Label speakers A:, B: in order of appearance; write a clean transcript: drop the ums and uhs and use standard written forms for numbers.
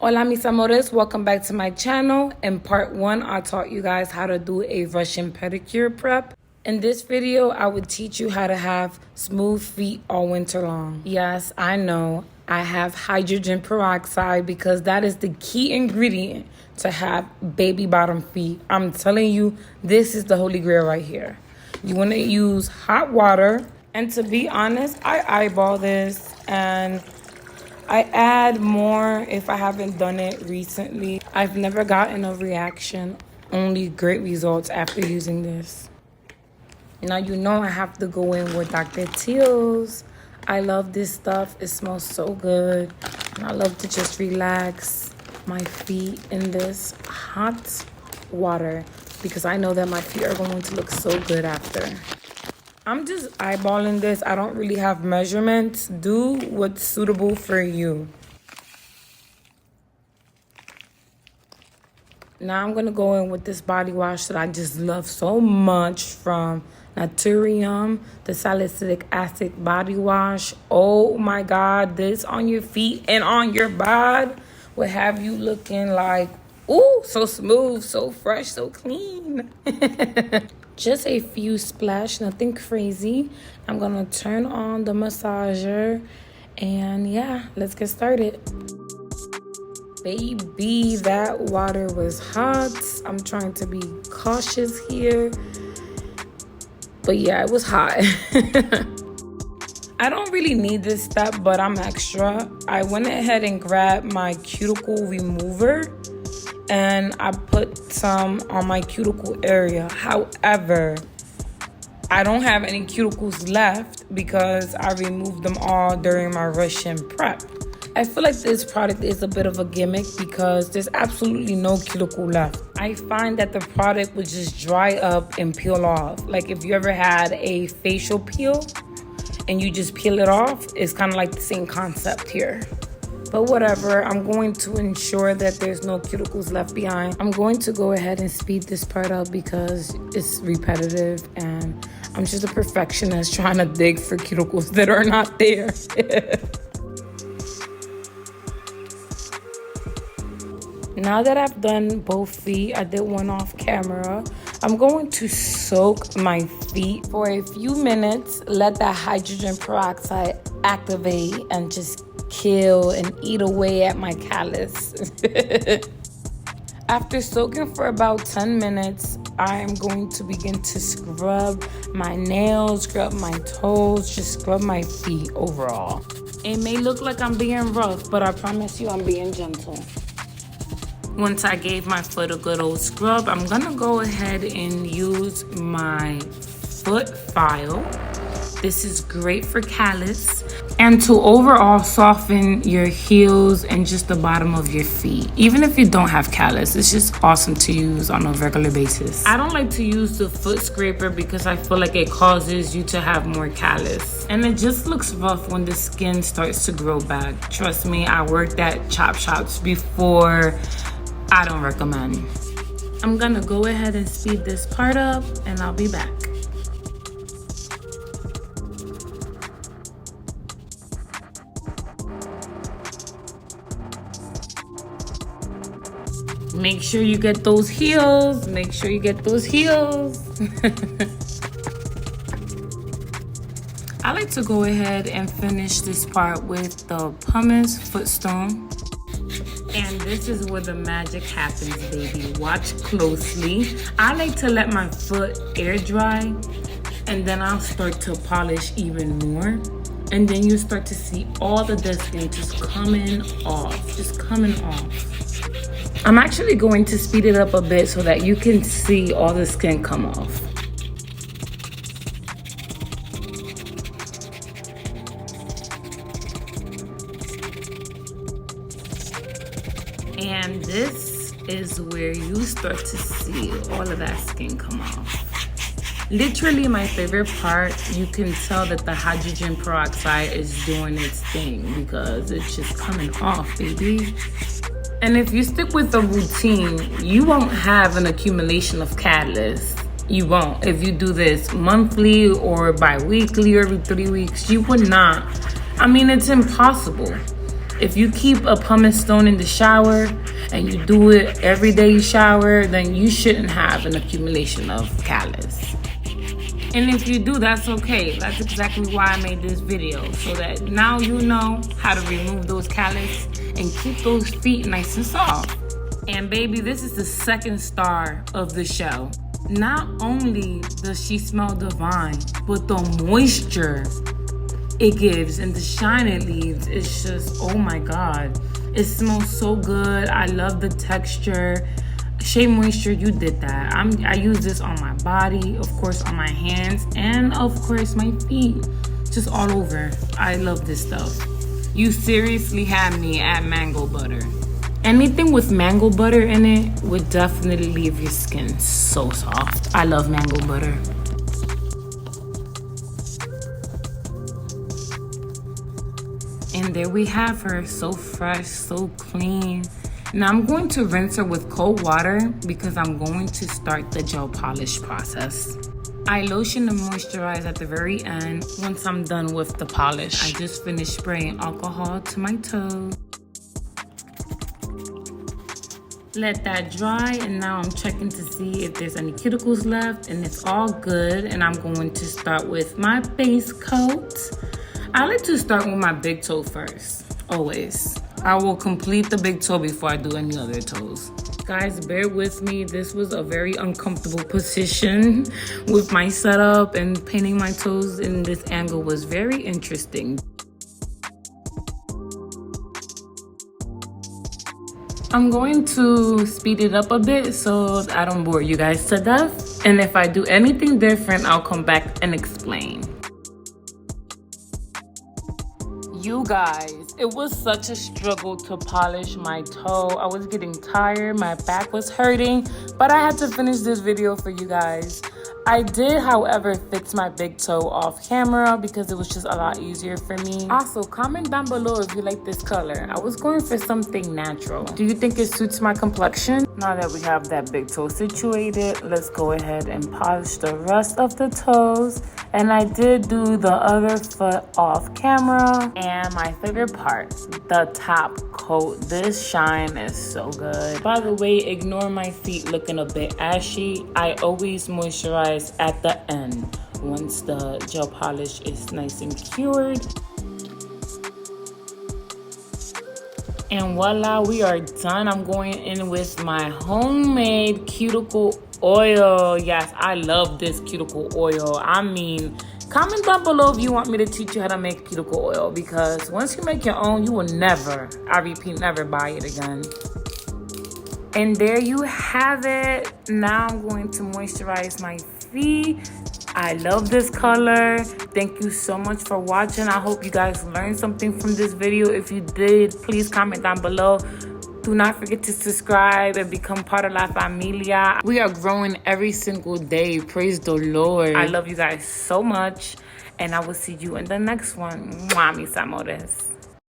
A: Hola mis amores, welcome back to my channel. In part 1, I taught you guys how to do a Russian pedicure prep. In this video, I would teach you how to have smooth feet all winter long. Yes, I know, I have hydrogen peroxide because that is the key ingredient to have baby bottom feet. I'm telling you, this is the holy grail right here. You want to use hot water, and to be honest, I eyeball this and I add more if I haven't done it recently. I've never gotten a reaction, only great results after using this. Now you know I have to go in with Dr. Teal's. I love this stuff. It smells so good. And I love to just relax my feet in this hot water because I know that my feet are going to look so good after. I'm just eyeballing this. I don't really have measurements. Do what's suitable for you. Now I'm going to go in with this body wash that I just love so much from Naturium, the salicylic acid body wash. Oh my God, this on your feet and on your bod will have you looking like, ooh, so smooth, so fresh, so clean. Just a few splash, nothing crazy. I'm gonna turn on the massager and yeah, let's get started. Baby, that water was hot. I'm trying to be cautious here. But yeah, it was hot. I don't really need this step, but I'm extra. I went ahead and grabbed my cuticle remover and I put some on my cuticle area. However, I don't have any cuticles left because I removed them all during my Russian prep. I feel like this product is a bit of a gimmick because there's absolutely no cuticle left. I find that the product would just dry up and peel off. Like if you ever had a facial peel and you just peel it off, it's kind of like the same concept here. But whatever, I'm going to ensure that there's no cuticles left behind. I'm going to go ahead and speed this part up because it's repetitive and I'm just a perfectionist trying to dig for cuticles that are not there. Now that I've done both feet, I did one off camera. I'm going to soak my feet for a few minutes, let that hydrogen peroxide activate and just kill and eat away at my callus. After soaking for about 10 minutes, I'm going to begin to scrub my nails, scrub my toes, just scrub my feet overall. It may look like I'm being rough, but I promise you I'm being gentle. Once I gave my foot a good old scrub, I'm gonna go ahead and use my foot file. This is great for callus and to overall soften your heels and just the bottom of your feet. Even if you don't have callus, it's just awesome to use on a regular basis. I don't like to use the foot scraper because I feel like it causes you to have more callus. And it just looks rough when the skin starts to grow back. Trust me, I worked at chop shops before. I don't recommend. I'm gonna go ahead and speed this part up and I'll be back. Make sure you get those heels. Make sure you get those heels. I like to go ahead and finish this part with the pumice footstone. And this is where the magic happens, baby. Watch closely. I like to let my foot air dry and then I'll start to polish even more. And then you start to see all the dead skin just coming off, just coming off. I'm actually going to speed it up a bit so that you can see all the skin come off. And this is where you start to see all of that skin come off. Literally my favorite part, you can tell that the hydrogen peroxide is doing its thing because it's just coming off, baby. And if you stick with the routine, you won't have an accumulation of callus. You won't. If you do this monthly or bi-weekly or every 3 weeks, you would not. I mean, it's impossible. If you keep a pumice stone in the shower and you do it every day you shower, then you shouldn't have an accumulation of callus. And if you do, that's okay. That's exactly why I made this video, so that now you know how to remove those callus and keep those feet nice and soft. And baby, this is the second star of the show. Not only does she smell divine, but the moisture it gives and the shine it leaves, it's just, oh my God. It smells so good. I love the texture. Shea Moisture, you did that. I use this on my body, of course on my hands, and of course my feet. Just all over. I love this stuff. You seriously had me at mango butter. Anything with mango butter in it would definitely leave your skin so soft. I love mango butter. And there we have her, so fresh, so clean. Now I'm going to rinse her with cold water because I'm going to start the gel polish process. I lotion and moisturize at the very end once I'm done with the polish. I just finished spraying alcohol to my toes. Let that dry, and now I'm checking to see if there's any cuticles left, and it's all good. And I'm going to start with my base coat. I like to start with my big toe first, always. I will complete the big toe before I do any other toes. Guys, bear with me. This was a very uncomfortable position with my setup, and painting my toes in this angle was very interesting. I'm going to speed it up a bit so I don't bore you guys to death. And if I do anything different, I'll come back and explain. You guys, it was such a struggle to polish my toe. I was getting tired, my back was hurting, but I had to finish this video for you guys. I did, however, fix my big toe off camera because it was just a lot easier for me. Also, comment down below if you like this color. I was going for something natural. Do you think it suits my complexion? Now that we have that big toe situated, let's go ahead and polish the rest of the toes. And I did do the other foot off camera. And my favorite part, the top coat. This shine is so good. By the way, ignore my feet looking a bit ashy. I always moisturize at the end once the gel polish is nice and cured. And voila, we are done. I'm going in with my homemade cuticle oil. Yes, I love this cuticle oil. I mean, comment down below if you want me to teach you how to make cuticle oil, because once you make your own, you will never, I repeat, never buy it again. And there you have it. Now I'm going to moisturize my feet. I love this color. Thank you so much for watching. I hope you guys learned something from this video. If you did, please comment down below. Do not forget to subscribe and become part of La Familia. We are growing every single day. Praise the Lord. I love you guys so much. And I will see you in the next one. Mwah, mis amores.